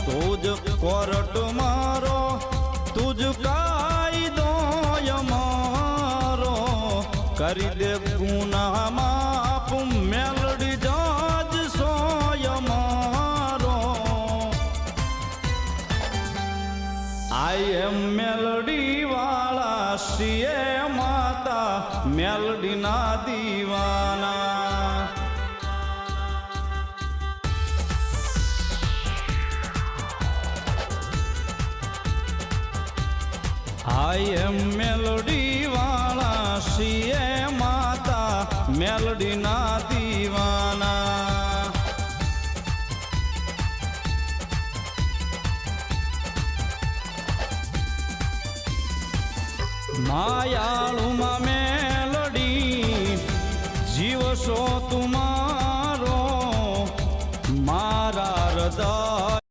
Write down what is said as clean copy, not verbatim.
તુજ court મારો તુજ કાયદો અમારો કરી દે ગુના માપ મેલડી જજ સોય મારો આઈ એમ મેલડી વાળા શિએ માતા મેલડી ના દીવાના આઈ એમ મેલડી વાળા શિએ માતા મેલડી ના દીવાના માયાળું